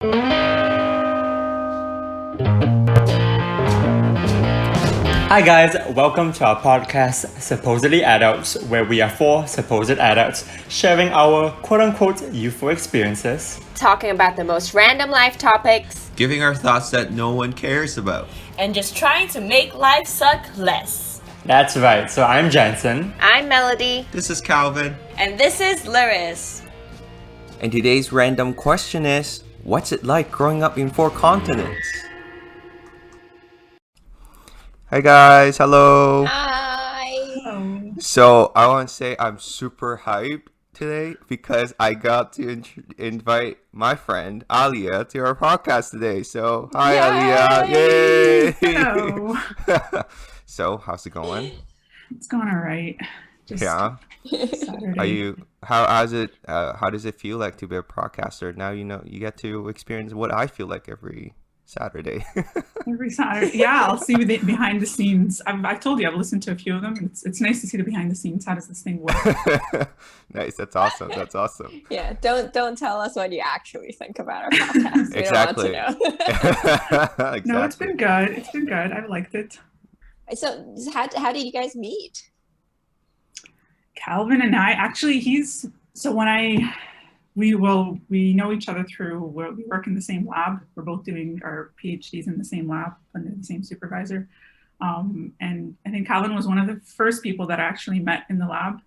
Hi guys, welcome to our podcast Supposedly Adults, where we are four supposed adults sharing our quote-unquote youthful experiences. Talking about the most random life topics, Giving our thoughts that no one cares about. and just trying to make life suck less. That's right, so I'm Jensen. I'm Melody. This is Calvin. And this is Lyris. And today's random question is, what's it like growing up in 4 continents? Hi guys, hello. Hi. So I want to say I'm super hyped today because I got to invite my friend Aliaa to our podcast today. So hi Aliaa, yay! Hello. So how's it going? It's going all right. Just Yeah. Saturday. Are you? How does it feel like to be a podcaster? Now you get to experience what I feel like every Saturday. Every Saturday? Yeah, I'll see the behind the scenes. I've told you I've listened to a few of them. It's nice to see the behind the scenes. How does this thing work? Nice. That's awesome. That's awesome. Yeah, don't tell us what you actually think about our podcast. We Exactly. don't want to know. Exactly. No, it's been good. It's been good. I've liked it. So how did you guys meet? Calvin and I actually we know each other through where we work in the same lab. We're both doing our PhDs in the same lab under the same supervisor. And I think Calvin was one of the first people that I actually met in the lab.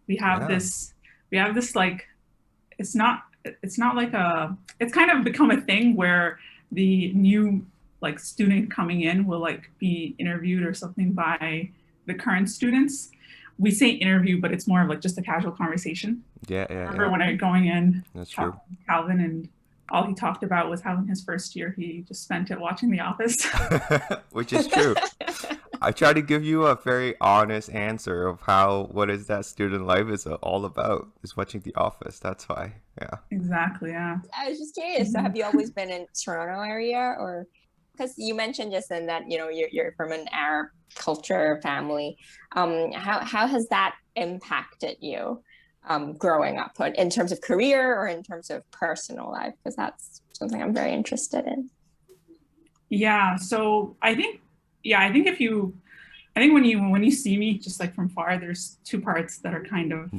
We have this like, it's kind of become a thing where the new like student coming in will like be interviewed or something by the current students. We say interview, but it's more of like just a casual conversation. Yeah. Remember when I was going in, That's true. Calvin, and all he talked about was how in his first year he just spent it watching The Office. Which is true. I try to give you a very honest answer of what is that student life is all about. Is watching The Office. That's why. Yeah. Exactly. Yeah. I was just curious. So have you always been in Toronto area, or because you mentioned just then that you're from an Arab culture family? How has that impacted you growing up in terms of career or in terms of personal life? Because that's something I'm very interested in. Yeah. So I think when you see me just like from far, there's 2 parts that are kind of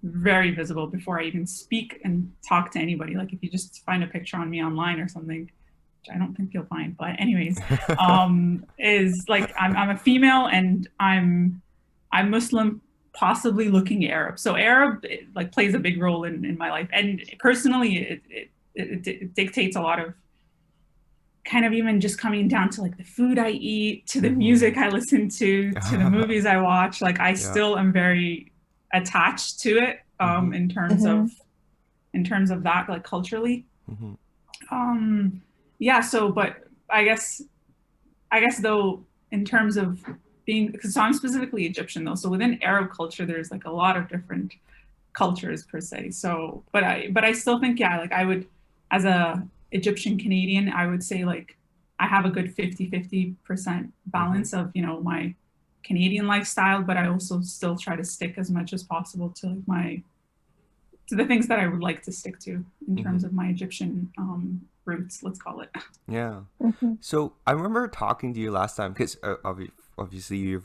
very visible before I even speak and talk to anybody. Like if you just find a picture on me online or something, which I don't think you'll find, but anyways, is like I'm a female and I'm Muslim, possibly looking Arab. So Arab like plays a big role in my life, and personally it dictates a lot of kind of even just coming down to like the food I eat, to the music I listen to the movies I watch. Like I still am very attached to it in terms of that, like culturally. Yeah, so but I guess though, in terms of being, because I'm specifically Egyptian though, so within Arab culture there's like a lot of different cultures per se. So but I still think, yeah, like I would, as a Egyptian Canadian, I would say like I have a good 50% balance of my Canadian lifestyle, but I also still try to stick as much as possible to like to the things that I would like to stick to in terms of my Egyptian roots, let's call it. Yeah. So I remember talking to you last time because obviously you're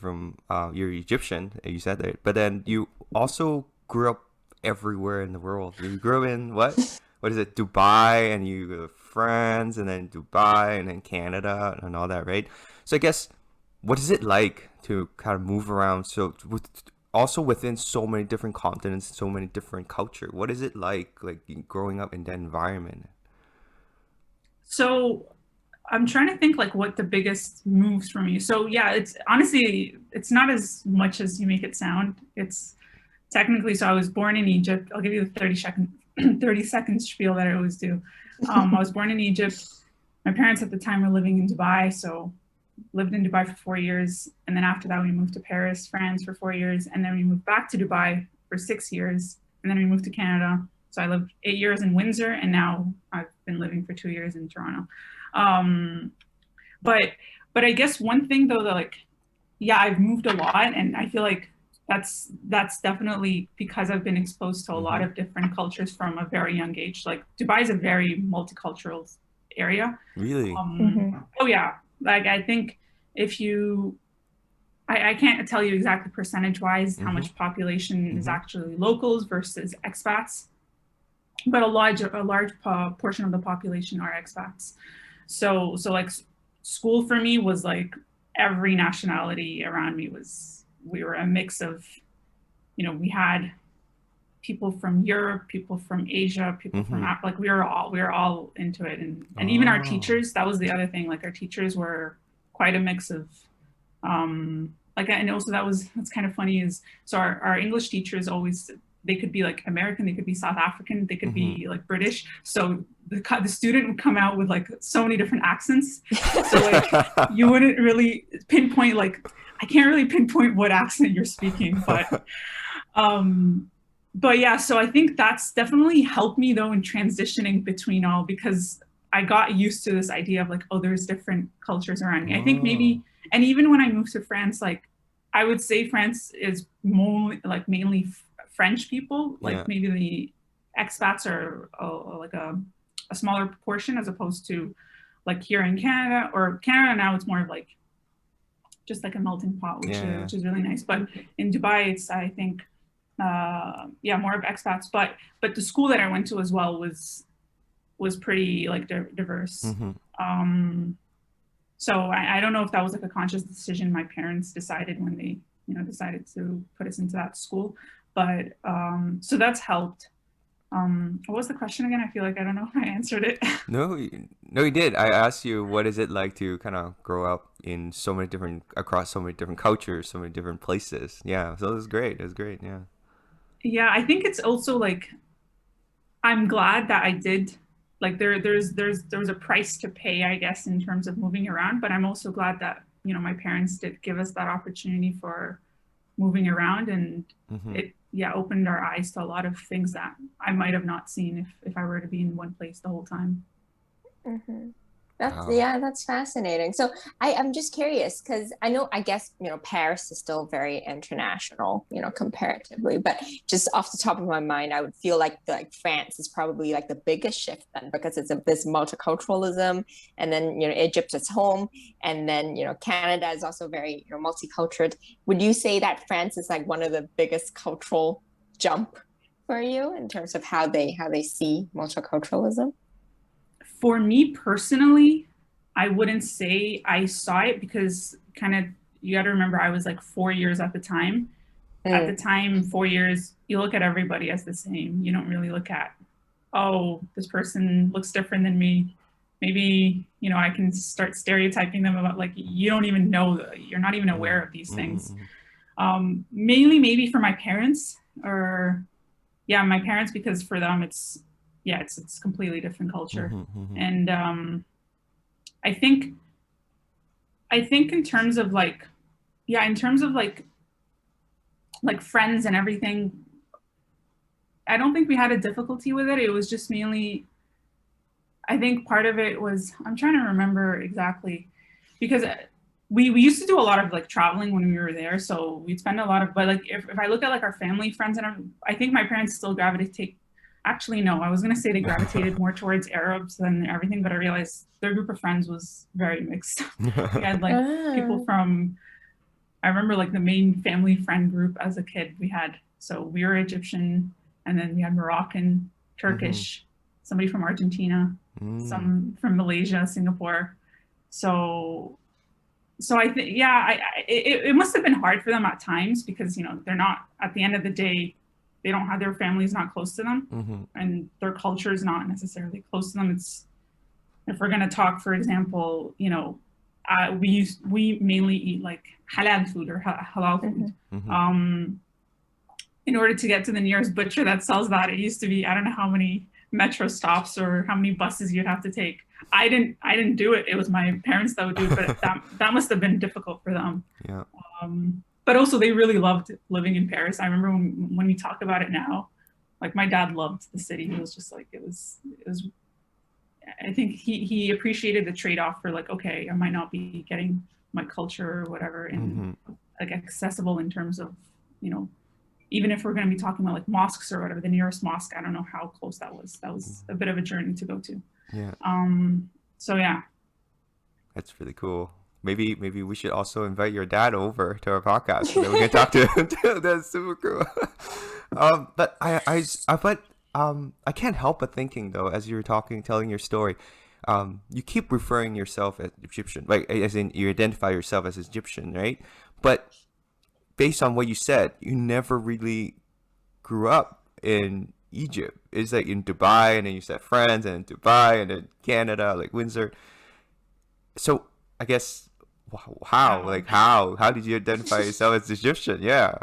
Egyptian, you said that, but then you also grew up everywhere in the world. You grew up in what is it, Dubai, and you go to France, and then Dubai, and then Canada, and all that, right? So I guess, what is it like to kind of move around? So also within so many different continents, so many different culture. What is it like growing up in that environment? So I'm trying to think like what the biggest moves for me. So yeah, it's honestly, it's not as much as you make it sound. It's technically, so I was born in Egypt. I'll give you the 30-second spiel that I always do. I was born in Egypt. My parents at the time were living in Dubai, so lived in Dubai for 4 years. And then after that, we moved to Paris, France for 4 years. And then we moved back to Dubai for 6 years. And then we moved to Canada. So I lived 8 years in Windsor, and now I've been living for 2 years in Toronto. But I guess one thing though, that like, yeah, I've moved a lot, and I feel like that's definitely because I've been exposed to a lot of different cultures from a very young age. Like Dubai is a very multicultural area. Really? Oh yeah, like I think if you, I can't tell you exactly percentage wise how much population is actually locals versus expats, but a large portion of the population are expats. So like school for me was like every nationality around me was, we were a mix of, you know, we had people from Europe, people from Asia, people from Africa. Like we were all into it, and even our teachers. That was the other thing. Like our teachers were quite a mix of, like, and also that's kind of funny is, so our English teachers always, they could be like American, they could be South African, they could be like British. So the student would come out with like so many different accents. So like you wouldn't really pinpoint, like I can't really pinpoint what accent you're speaking, but yeah, so I think that's definitely helped me though in transitioning between all, because I got used to this idea of like, oh, there's different cultures around me. I think maybe, and even when I moved to France, like I would say France is more like mainly French people, like maybe the expats are like a smaller proportion as opposed to like here in Canada, or Canada now it's more of like just like a melting pot, which is really nice. But in Dubai, it's, I think, more of expats. But the school that I went to as well was pretty like diverse. So I don't know if that was like a conscious decision my parents decided when they, you know, decided to put us into that school. But so that's helped. What was the question again? I feel like I don't know if I answered it. No, you did. I asked you, what is it like to kind of grow up in across so many different cultures, so many different places? Yeah, so it was great. It was great. Yeah. Yeah, I think it's also like, I'm glad that I did. Like there was a price to pay, I guess, in terms of moving around. But I'm also glad that, you know, my parents did give us that opportunity for moving around, and it opened our eyes to a lot of things that I might have not seen if I were to be in one place the whole time. That's fascinating. So I'm just curious, because I guess, you know, Paris is still very international, you know, comparatively, but just off the top of my mind, I would feel like France is probably like the biggest shift then, because it's this multiculturalism, and then, you know, Egypt is home, and then, you know, Canada is also very, you know, multicultural. Would you say that France is like one of the biggest cultural jump for you in terms of how they see multiculturalism? For me personally, I wouldn't say I saw it, because kind of, you got to remember, I was like 4 years at the time. At the time, 4 years, you look at everybody as the same. You don't really look at, oh, this person looks different than me. Maybe, you know, I can start stereotyping them about, like, you don't even know, you're not even aware of these things. Mainly maybe for my parents, my parents, because for them it's completely different culture. And I think in terms of like friends and everything, I don't think we had a difficulty with it. It was just mainly, I think part of it was, I'm trying to remember exactly, because we used to do a lot of like traveling when we were there, so we'd spend a lot of, but like if I look at like our family, friends, and I think my parents still gravitate. Actually, no, I was going to say they gravitated more towards Arabs than everything, but I realized their group of friends was very mixed. We had like people from, I remember like the main family friend group as a kid so we were Egyptian, and then we had Moroccan, Turkish, somebody from Argentina, some from Malaysia, Singapore. So I think, it must have been hard for them at times, because, you know, they're not, at the end of the day, they don't have, their families not close to them, and their culture is not necessarily close to them. It's, if we're going to talk, for example, you know, we mainly eat like halal food or halal food. In order to get to the nearest butcher that sells that, it used to be, I don't know how many metro stops or how many buses you'd have to take. I didn't do it. It was my parents that would do it, but that must have been difficult for them. Yeah. But also they really loved living in Paris. I remember when we talk about it now, like my dad loved the city. He was just like, it was, I think he appreciated the trade-off for like, okay, I might not be getting my culture or whatever in like accessible in terms of even if we're going to be talking about like mosques or whatever, the nearest mosque, I don't know how close that was. That was a bit of a journey to go to. Yeah. So yeah. That's really cool. Maybe we should also invite your dad over to our podcast so that we can talk to him too. That's super cool. But I can't help but thinking though, as you were telling your story, you keep referring yourself as Egyptian, like as in you identify yourself as Egyptian, right? But based on what you said, you never really grew up in Egypt. It's like in Dubai, and then you said France, and then Dubai, and then Canada, like Windsor. So I guess how did you identify yourself as Egyptian? Yeah.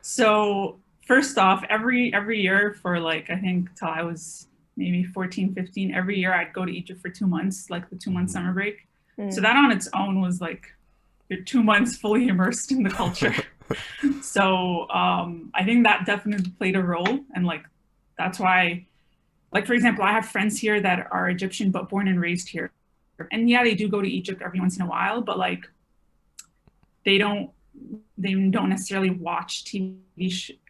So first off, every year for like, I think till I was maybe 14, 15, every year I'd go to Egypt for 2 months, like the 2-month summer break. So that on its own was like, you're 2 months fully immersed in the culture. So I think that definitely played a role. And like, that's why, like, for example, I have friends here that are Egyptian, but born and raised here. And yeah, they do go to Egypt every once in a while, but like, they don't necessarily watch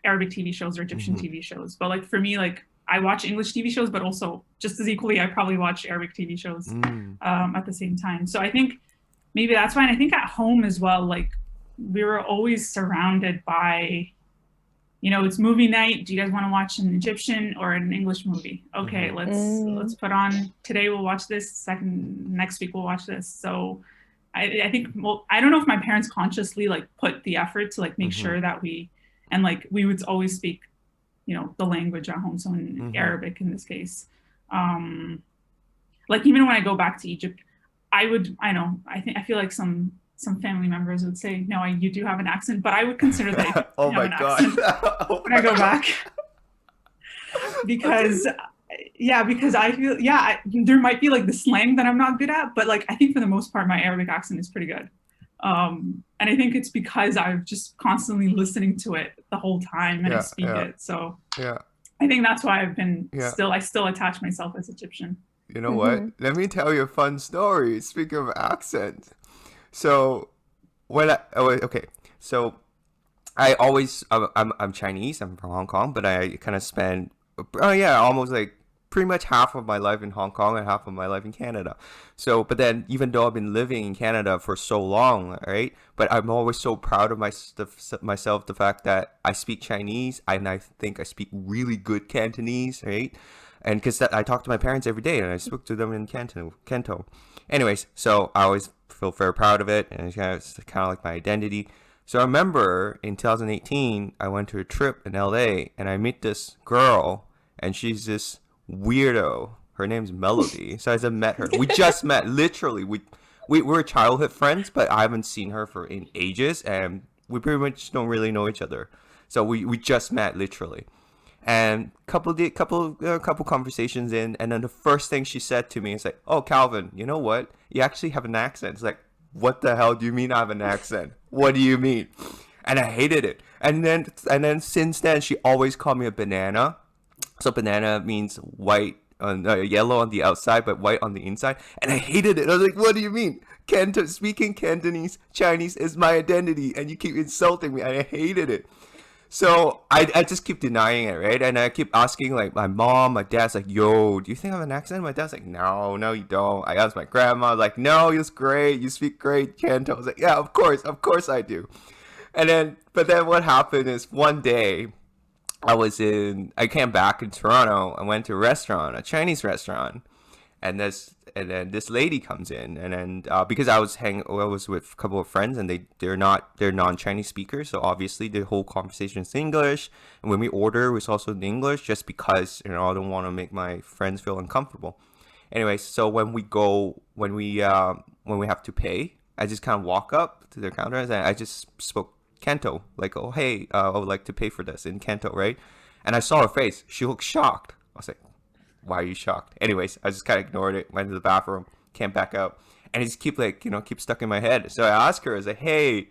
Arabic TV shows or Egyptian TV shows. But like, for me, like, I watch English TV shows, but also just as equally, I probably watch Arabic TV shows at the same time. So I think maybe that's why. And I think at home as well, like, we were always surrounded by, it's movie night. Do you guys want to watch an Egyptian or an English movie? Okay, let's put on, today we'll watch this, next week we'll watch this. So I think, well, I don't know if my parents consciously like put the effort to like make sure that we would always speak, the language at home. So in Arabic in this case, like even when I go back to Egypt, I feel like some family members would say, no, you do have an accent, but I would consider that oh my God. When I go back. Because I feel, there might be like the slang that I'm not good at, but like, I think for the most part, my Arabic accent is pretty good. And I think it's because I'm just constantly listening to it the whole time and I speak it. So I think that's why I've been I still attach myself as Egyptian. You know what? Let me tell you a fun story. Speaking of accent. So I'm Chinese. I'm from Hong Kong, but I kind of spend almost like pretty much half of my life in Hong Kong and half of my life in Canada. So, but then even though I've been living in Canada for so long, right? But I'm always so proud of myself, the fact that I speak Chinese and I think I speak really good Cantonese, right? And because I talk to my parents every day and I spoke to them in Canto. Anyways, so I always feel very proud of it, and it's kind of like my identity. So I remember in 2018, I went to a trip in LA and I met this girl, and she's this weirdo. Her name's Melody. So I met her. We just met, literally. We were childhood friends, but I haven't seen her in ages, and we pretty much don't really know each other. So we just met, literally. And couple conversations in, and then the first thing she said to me is like, "Oh, Calvin, you know what? You actually have an accent." It's like, what the hell do you mean I have an accent? What do you mean? And I hated it. And then since then, she always called me a banana. So banana means white, yellow on the outside, but white on the inside. And I hated it. I was like, what do you mean? Speaking Cantonese, Chinese is my identity, and you keep insulting me. And I hated it. So I just keep denying it, right? And I keep asking like my mom, my dad's like, yo, do you think I have an accent? My dad's like, no, you don't. I asked my grandma, like, no, it's great. You speak great Canto. I was like, yeah, of course I do. But then what happened is one day I came back in Toronto. I went to a restaurant, a Chinese restaurant. And then this lady comes in, and then because I was with a couple of friends, and they're non-Chinese speakers, so obviously the whole conversation is English, and when we order, it's also in English, just because I don't want to make my friends feel uncomfortable. Anyways, so when we have to pay, I just kind of walk up to the counter and I just spoke Canto, like, oh hey, I would like to pay for this in Canto, right? And I saw her face; she looked shocked. I was like, why are you shocked? Anyways, I just kind of ignored it, went to the bathroom, came back out, and it just keep stuck in my head. So I asked her, I was like, hey,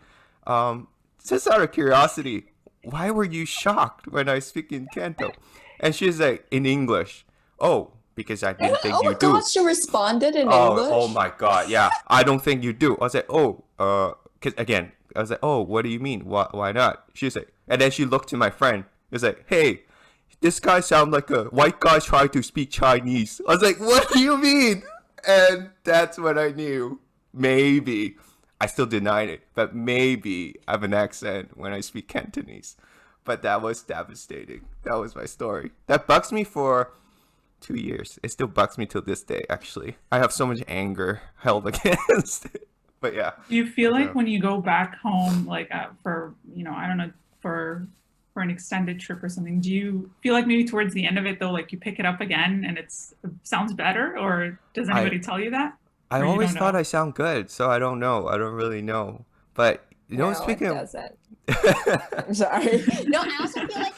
just out of curiosity, why were you shocked when I speak in Canto? And she's like, in English. Oh, because I didn't think you do. Oh my God, she responded in English? Oh my God, yeah, I don't think you do. I was like, because again, I was like, oh, what do you mean? Why not? She's like, and then she looked to my friend. It's like, hey, this guy sounds like a white guy trying to speak Chinese. I was like, what do you mean? And that's when I knew, maybe, I still denied it, but maybe I have an accent when I speak Cantonese. But that was devastating. That was my story. That bugs me for 2 years. It still bugs me till this day, actually. I have so much anger held against it. But yeah. Do you feel like when you go back home, like for, I don't know, for an extended trip or something, do you feel like maybe towards the end of it though, like you pick it up again and it sounds better, or does anybody tell you that? I always thought I sound good, so I don't know. I don't really know. But no, speaking it of doesn't. I'm sorry. No, I also feel like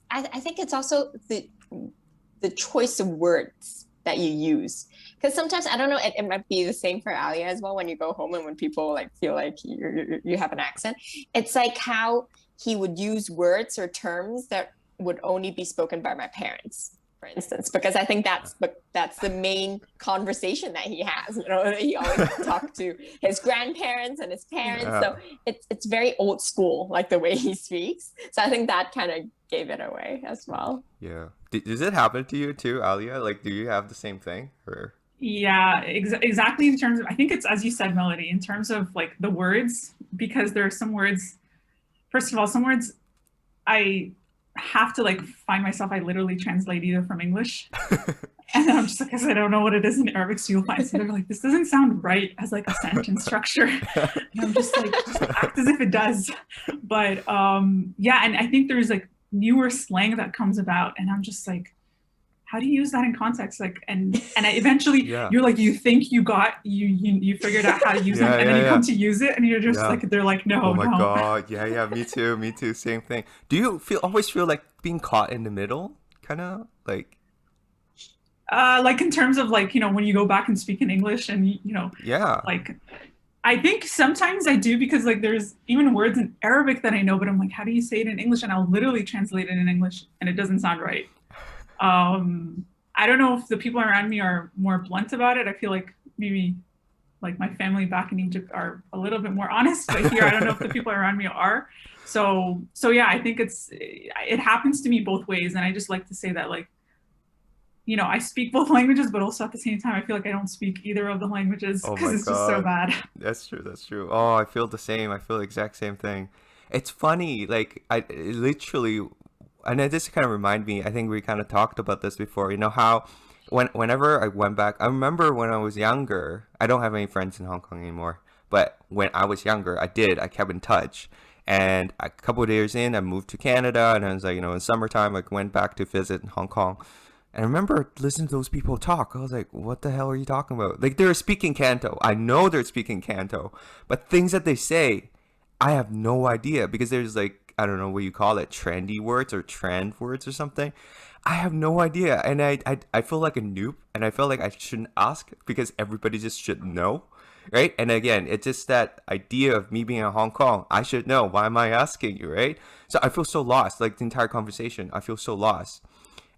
I think it's also the choice of words that you use. Because sometimes, I don't know, it might be the same for Aliaa as well when you go home and when people like feel like you have an accent. It's like how he would use words or terms that would only be spoken by my parents, for instance, because I think that's the main conversation that he has. He always talked to his grandparents and his parents. So it's very old school, like the way he speaks. So I think that kind of gave it away as well. Yeah. Does it happen to you too, Aliaa? Like, do you have the same thing? Or? Yeah, exactly. In terms of, I think it's, as you said, Melody, in terms of like the words, because there are some words, first of all, some words I have to like find myself, I literally translate either from English and then I'm just like, because I don't know what it is in Arabic, so you'll find something like, this doesn't sound right as like a sentence structure. And I'm just like, just act as if it does. But yeah, and I think there's like newer slang that comes about and I'm just like, how do you use that in context? Like, and I eventually you're like, you think you figured out how to use it, and then you come to use it, and you're just like, they're like, no. Oh my god, yeah, me too, same thing. Do you always feel like being caught in the middle, kind of like? Like in terms of like, when you go back and speak in English, and like, I think sometimes I do, because like there's even words in Arabic that I know, but I'm like, how do you say it in English? And I'll literally translate it in English, and it doesn't sound right. I don't know if the people around me are more blunt about it. I feel like maybe like my family back in Egypt are a little bit more honest, but here I don't know if the people around me are. So yeah, I think it happens to me both ways. And I just like to say that, like, I speak both languages, but also at the same time, I feel like I don't speak either of the languages because it's just so bad. That's true. Oh, I feel the same. I feel the exact same thing. It's funny. Like I literally, and this kind of remind me, I think we kind of talked about this before, how whenever I went back, I remember when I was younger, I don't have any friends in Hong Kong anymore, but when I was younger, I kept in touch. And a couple of years in, I moved to Canada, and I was like, in summertime, I went back to visit Hong Kong. And I remember listening to those people talk. I was like, what the hell are you talking about? Like, they're speaking Canto. I know they're speaking Canto, but things that they say, I have no idea, because there's like, I don't know what you call it, trendy words or trend words or something. I have no idea. And I feel like a noob, and I feel like I shouldn't ask because everybody just should know, right? And again, it's just that idea of me being in Hong Kong. I should know. Why am I asking you, right? So I feel so lost, like the entire conversation. I feel so lost.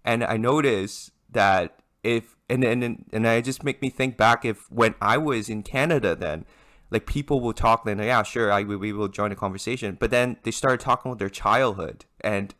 And I notice that and I just make me think back, if when I was in Canada then, like people will talk, then yeah, sure, we will join a conversation, but then they started talking about their childhood, and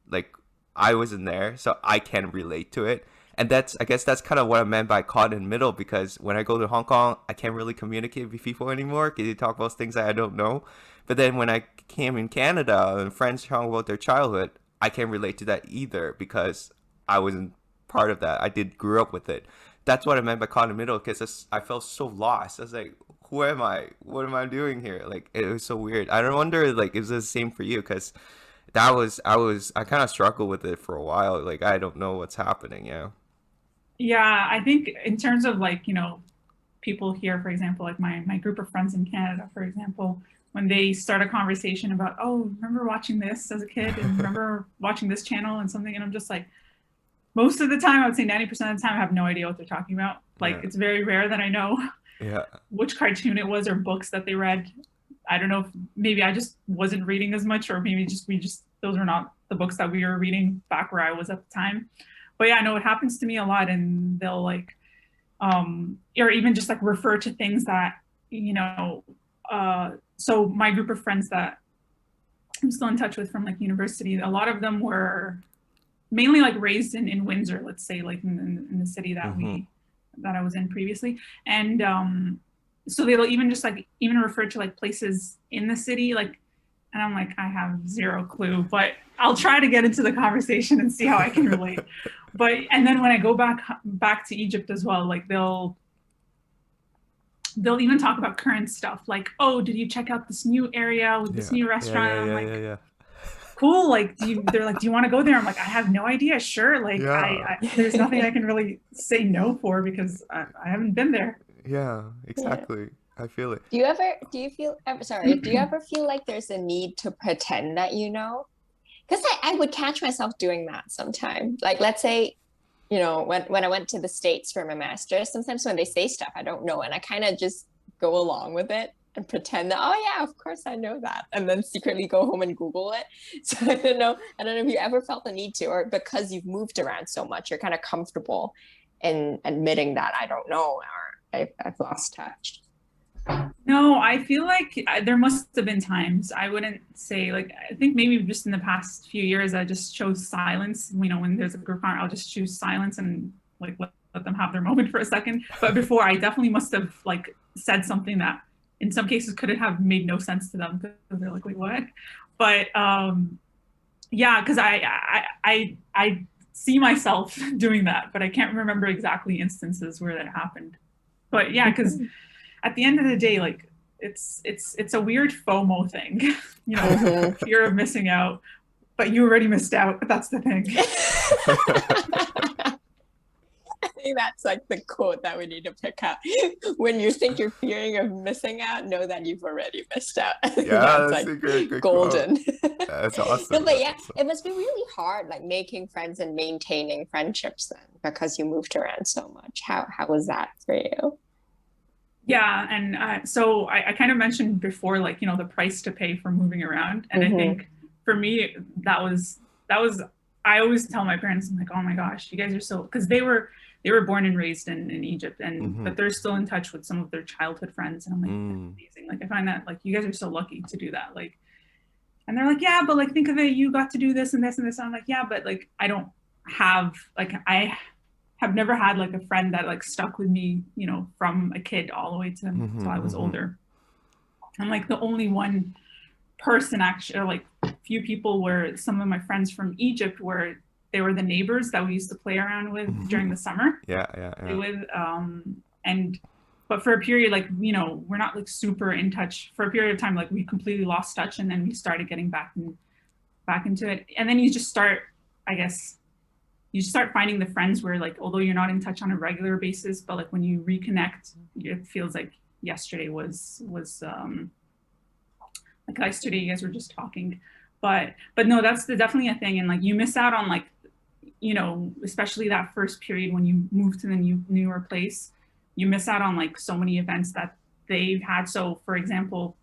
like I wasn't there, so I can't relate to it. And I guess that's kind of what I meant by caught in the middle, because when I go to Hong Kong, I can't really communicate with people anymore because they talk about things that I don't know. But then when I came in Canada and friends talk about their childhood, I can't relate to that either because I wasn't part of that. I grew up with it. That's what I meant by caught in the middle, because I felt so lost. I was like, who am I? What am I doing here? Like, it was so weird. I don't wonder, like, is this the same for you? Because I kind of struggled with it for a while. Like, I don't know what's happening. Yeah, I think in terms of like, people here, for example, like my group of friends in Canada, for example, when they start a conversation about, oh, remember watching this as a kid, and remember watching this channel and something, and I'm just like, most of the time, I would say 90% of the time, I have no idea what they're talking about. Like, it's very rare that I know which cartoon it was or books that they read. I don't know if maybe I just wasn't reading as much, or maybe those were not the books that we were reading back where I was at the time. But yeah, I know it happens to me a lot, and they'll like, or even just like refer to things that, so my group of friends that I'm still in touch with from like university, a lot of them were mainly like raised in Windsor, let's say, like in the city that that I was in previously. And so they'll even just like even refer to like places in the city, like, and I'm like, I have zero clue, but I'll try to get into the conversation and see how I can relate. But and then when I go back to Egypt as well, like they'll even talk about current stuff, like, oh, did you check out this new area with this new restaurant? I'm like, cool. Like, they're like, do you want to go there? I'm like, I have no idea. Sure. Like, I there's nothing I can really say no for because I haven't been there. Yeah, exactly. Yeah. I feel it. Do you ever feel like there's a need to pretend that you know? Because I would catch myself doing that sometimes. Like, let's say, you know, when I went to the States for my master's, sometimes when they say stuff, I don't know. And I kind of just go along with it and pretend that, oh yeah, of course I know that. And then secretly go home and Google it. So I don't know if you ever felt the need to, or because you've moved around so much, you're kind of comfortable in admitting that I don't know, or I've lost touch. No, I feel like there must have been times. I wouldn't say, like, I think maybe just in the past few years, I just chose silence. You know, when there's a group I'll just choose silence and like let them have their moment for a second. But before, I definitely must have like said something that in some cases could have made no sense to them because they're like, wait, what? But yeah, because I see myself doing that, but I can't remember exactly instances where that happened. But yeah, because at the end of the day, like it's a weird FOMO thing, you know, fear of missing out, but you already missed out. That's the thing. I think that's like the quote that we need to pick up. When you think you're fearing of missing out, know that you've already missed out. Yeah, that's like a good golden. That's awesome. No, but yeah, it must be really hard, like making friends and maintaining friendships then, because you moved around so much. How was that for you? Yeah, and so I kind of mentioned before, like, you know, the price to pay for moving around, and I think for me that was I always tell my parents, I'm like, oh my gosh, you guys are so, because they were born and raised in Egypt, and but they're still in touch with some of their childhood friends, and I'm like, that's amazing. Like, I find that like you guys are so lucky to do that. Like, and they're like, yeah, but like think of it, you got to do this and this and this. And I'm like, yeah, but like I don't have, like, I have never had like a friend that like stuck with me, you know, from a kid all the way to until I was older. And like the only one person actually, or like few people, were some of my friends from Egypt, where they were the neighbors that we used to play around with during the summer. Yeah. With but for a period, like, you know, we're not like super in touch for a period of time. Like we completely lost touch, and then we started getting back into it. And then you just start, I guess, you start finding the friends where, like, although you're not in touch on a regular basis, but like when you reconnect, it feels like yesterday was like yesterday you guys were just talking. But no, that's definitely a thing. And like you miss out on, like, you know, especially that first period when you move to the newer place, you miss out on like so many events that they've had. So for example,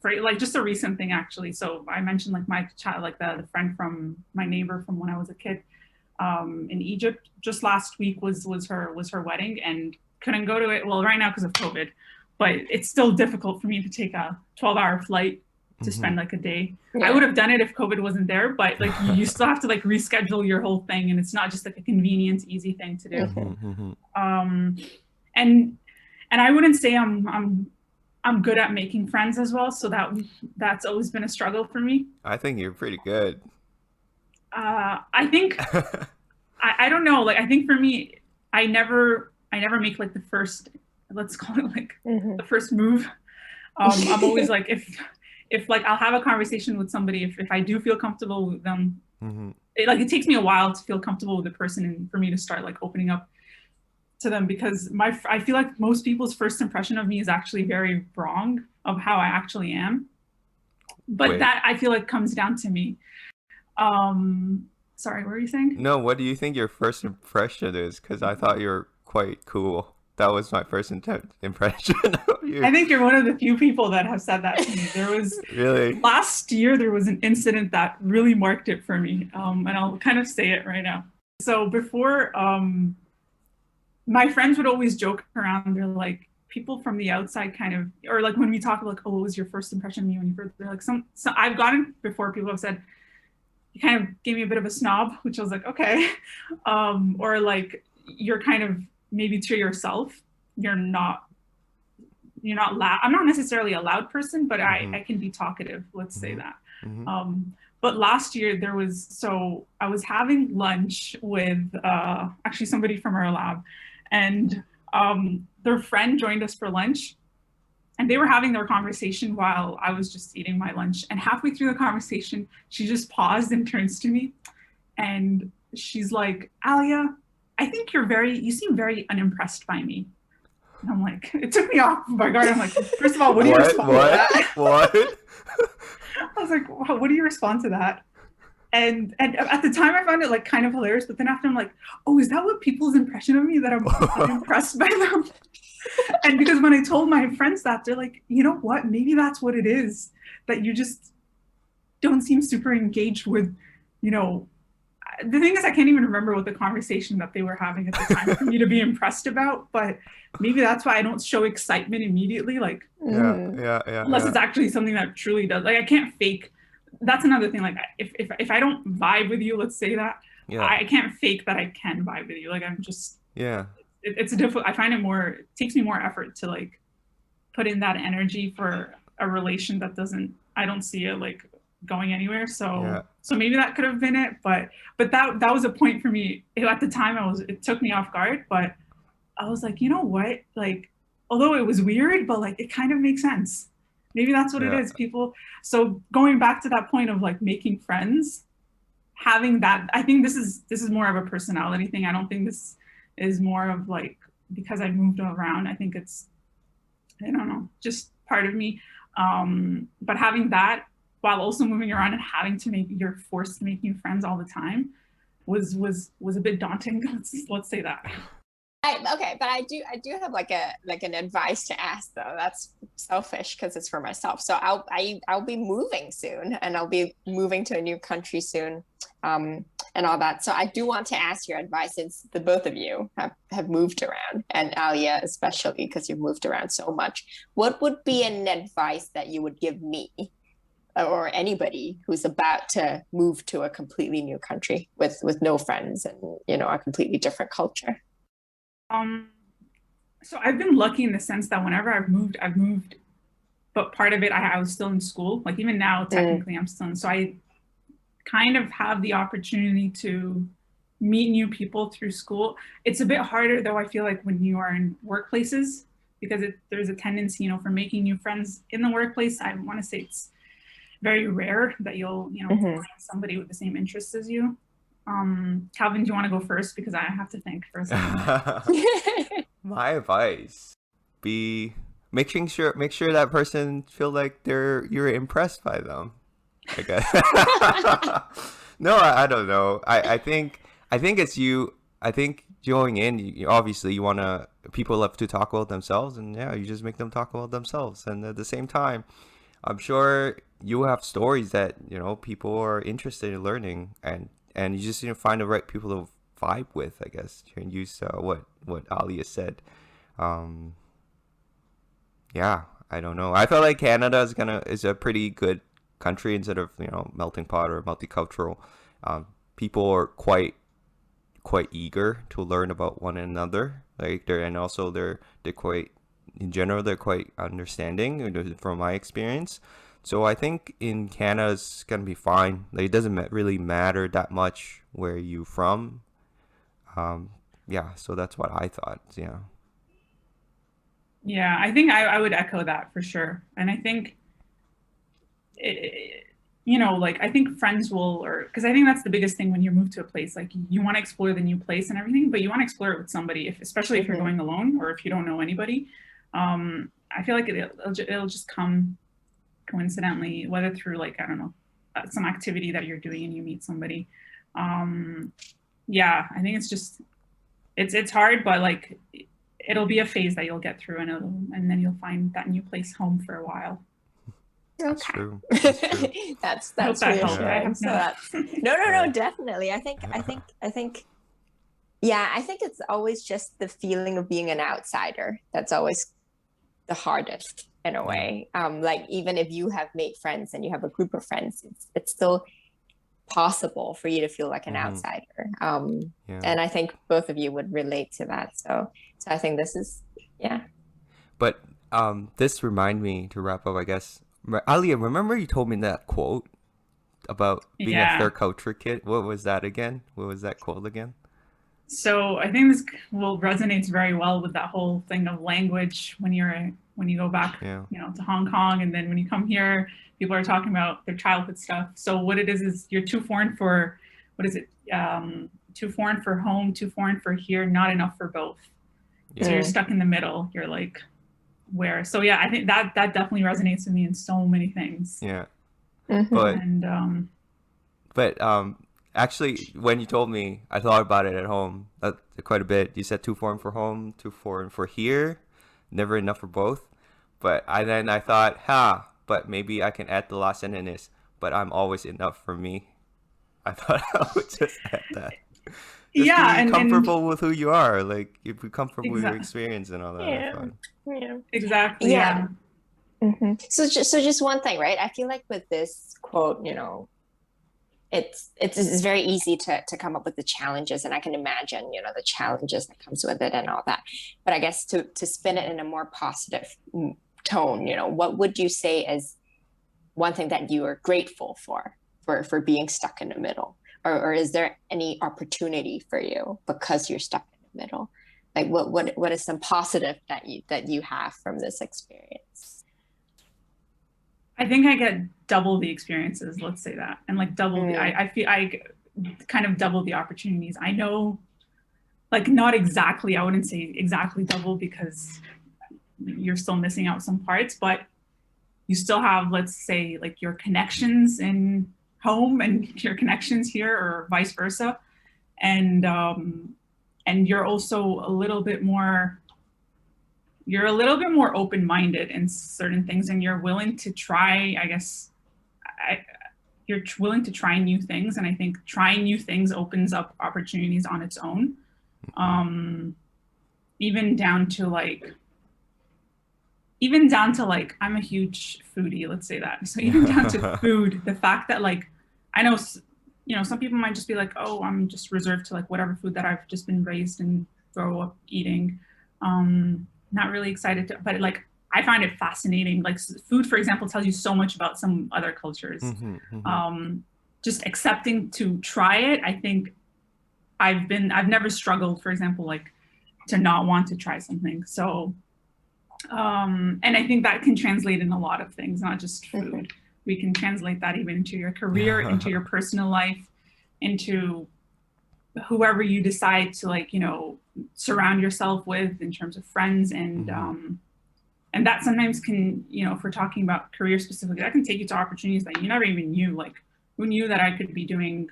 for like just a recent thing actually, so I mentioned like my child, like the friend from my neighbor from when I was a kid, in Egypt, just last week was her wedding, and couldn't go to it, well, right now because of COVID, but it's still difficult for me to take a 12-hour flight to spend like a day. I would have done it if COVID wasn't there, but like you still have to like reschedule your whole thing, and it's not just like a convenient, easy thing to do. And I wouldn't say I'm good at making friends as well, so that's always been a struggle for me. I think you're pretty good. I think I don't know, like I think for me, I never make like the first, let's call it like the first move. I'm always like, if like I'll have a conversation with somebody, if I do feel comfortable with them, it takes me a while to feel comfortable with the person and for me to start like opening up to them, because I feel like most people's first impression of me is actually very wrong of how I actually am. But that I feel like comes down to me. Sorry, what were you saying? No, what do you think your first impression is? Because I thought you were quite cool. That was my first impression of you. I think you're one of the few people that have said that to me. There was really last year, there was an incident that really marked it for me. And I'll kind of say it right now. So before, my friends would always joke around. They're like, people from the outside kind of, or like when we talk like, oh, what was your first impression of me when you first, they're like so I've gotten before, people have said, you kind of gave me a bit of a snob, which I was like, okay. Or like, you're kind of, maybe to yourself, you're not loud. I'm not necessarily a loud person, but I can be talkative, let's say that. But last year I was having lunch with actually somebody from our lab, and their friend joined us for lunch, and they were having their conversation while I was just eating my lunch. And halfway through the conversation, she just paused and turns to me, and she's like, Aliaa, I think you seem very unimpressed by me. And I'm like, it took me off my guard. I'm like, first of all, what do you respond to that? What? I was like, wow, what do you respond to that? And at the time I found it like kind of hilarious, but then after I'm like, oh, is that what people's impression of me, that I'm unimpressed by them? And because when I told my friends that, they're like, you know what, maybe that's what it is, that you just don't seem super engaged with, you know, the thing is, I can't even remember what the conversation that they were having at the time for me to be impressed about, but maybe that's why I don't show excitement immediately, like, unless it's actually something that truly does. Like, I can't fake. That's another thing. Like, if I don't vibe with you, let's say that, I can't fake that I can vibe with you. Like, I'm just, it's difficult. I find it takes me more effort to like put in that energy for a relation that I don't see it like going anywhere. So maybe that could have been it, but that was a point for me. At the time it took me off guard, but I was like, you know what, like, although it was weird, but like it kind of makes sense. Maybe that's what it is. People, so going back to that point of like making friends, having that, I think this is more of a personality thing. I don't think this is more of like because I moved around. I think it's, I don't know, just part of me. But having that while also moving around and having to you're forced to make new friends all the time was a bit daunting. Let's say that. Okay, but I do have like an advice to ask though. That's selfish because it's for myself. So I'll be moving soon, and I'll be moving to a new country soon, and all that. So I do want to ask your advice, since the both of you have moved around, and Aliaa especially because you've moved around so much. What would be an advice that you would give me, or anybody who's about to move to a completely new country with no friends and, you know, a completely different culture? So I've been lucky in the sense that whenever I've moved, but part of it, I was still in school. Like even now, technically I'm still in, so I kind of have the opportunity to meet new people through school. It's a bit harder though, I feel like, when you are in workplaces, because there's a tendency, you know, for making new friends in the workplace. I want to say it's very rare that you'll, you know, find somebody with the same interests as you. Calvin, do you want to go first? Because I have to think for a second. My advice be make sure that person feel like you're impressed by them, I guess. No, I don't know. I think it's you. I think going in, obviously you wanna, people love to talk about themselves, and you just make them talk about themselves. And at the same time, I'm sure you have stories that, you know, people are interested in learning, and you just, you know, find the right people to vibe with, I guess, and use what Aliaa said. Yeah, I don't know. I feel like Canada is a pretty good country instead of, you know, melting pot or multicultural. People are quite eager to learn about one another. Like they're quite, in general, they're quite understanding from my experience. So I think in Canada it's gonna be fine. Like it doesn't really matter that much where you from. Yeah, so that's what I thought. Yeah. Yeah, I think I would echo that for sure. And I think, you know, like I think friends will, or because I think that's the biggest thing when you move to a place. Like you want to explore the new place and everything, but you want to explore it with somebody, especially if you're going alone or if you don't know anybody. I feel like it'll just come coincidentally, whether through like, I don't know, some activity that you're doing and you meet somebody. Yeah, I think it's just, it's hard, but like it'll be a phase that you'll get through, and then you'll find that new place home for a while. That's true. That's reassuring. So that's, no, definitely. I think yeah, I think it's always just the feeling of being an outsider that's always the hardest in a way. Like even if you have made friends and you have a group of friends, it's still possible for you to feel like an outsider. And I think both of you would relate to that. So I think this is, yeah. But this remind me to wrap up, I guess. Aliaa, remember you told me that quote about being a third culture kid? What was that again? What was that quote again? So I think this resonates very well with that whole thing of language when you go back, to Hong Kong, and then when you come here, people are talking about their childhood stuff. So what it is you're too foreign for, too foreign for home, too foreign for here, not enough for both. So you're stuck in the middle. You're like, where? So yeah, I think that definitely resonates with me in so many things. Yeah. And actually, when you told me, I thought about it at home quite a bit. You said too foreign for home, too foreign for here, never enough for both. But then I thought, but maybe I can add the last sentence, but I'm always enough for me. I thought I would just add that. Just be comfortable with who you are. Like, if you're comfortable with your experience and all that. Yeah. Exactly. Yeah. So just one thing, right? I feel like with this quote, it's very easy to come up with the challenges, and I can imagine, the challenges that comes with it and all that. But I guess to spin it in a more positive tone, what would you say is one thing that you are grateful for being stuck in the middle? Or is there any opportunity for you because you're stuck in the middle? Like what is some positive that you have from this experience? I think I get double the experiences, let's say that. And like double I feel I kind of double the opportunities. I know, like, not exactly, I wouldn't say exactly double because you're still missing out some parts, but you still have, let's say, like your connections in home and your connections here, or vice versa. And you're also a little bit more open-minded in certain things, and you're willing to try, you're willing to try new things. And I think trying new things opens up opportunities on its own. Even down to like, I'm a huge foodie, let's say that. So even down to food, the fact that, like, I know, some people might just be like, oh, I'm just reserved to like whatever food that I've just been raised and grow up eating. Not really excited to, but like, I find it fascinating. Like food, for example, tells you so much about some other cultures. Just accepting to try it. I think I've never struggled, for example, like to not want to try something. So, and I think that can translate in a lot of things, not just food. We can translate that even into your career, into your personal life, into whoever you decide to, like, surround yourself with in terms of friends. And that sometimes can, if we're talking about career specifically, that can take you to opportunities that you never even knew. Like, who knew that I could be doing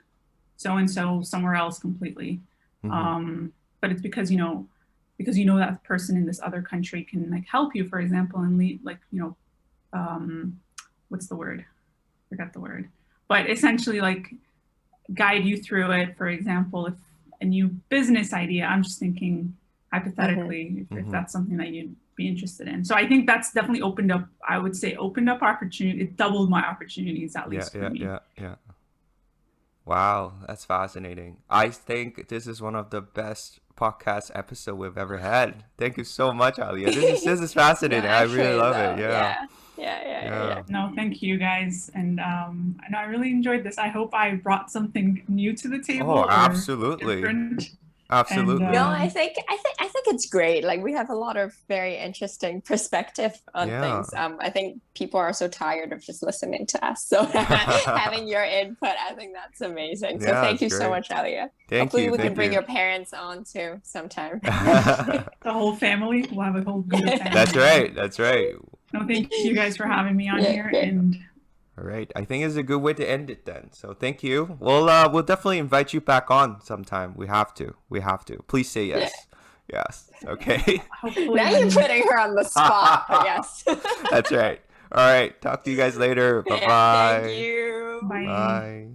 so-and-so somewhere else completely? But it's because that person in this other country can, like, help you, for example, and lead, like, what's the word? Forgot the word. But essentially, like, guide you through it. For example, if a new business idea, I'm just thinking hypothetically, if that's something that you'd be interested in. So I think that's definitely opened up opportunity. It doubled my opportunities, at least for me. Yeah. Wow, that's fascinating. I think this is one of the best podcast episode we've ever had. Thank you so much, Aliaa. This is fascinating. I really love it. Yeah. No, thank you guys. And I really enjoyed this. I hope I brought something new to the table. Oh, absolutely. Absolutely. No, I think it's great. Like, we have a lot of very interesting perspective on things. I think people are so tired of just listening to us. So having your input, I think that's amazing. So thank you so much, Aliaa. Hopefully we can bring your parents on too sometime. The whole family. We'll have a whole good family. That's right. No, thank you guys for having me on here. And all right, I think it's a good way to end it then. So thank you. We'll definitely invite you back on sometime. We have to. Please say yes. Yes. Okay. Now you're putting her on the spot. But yes. That's right. All right. Talk to you guys later. Bye-bye. Thank you. Bye. Bye.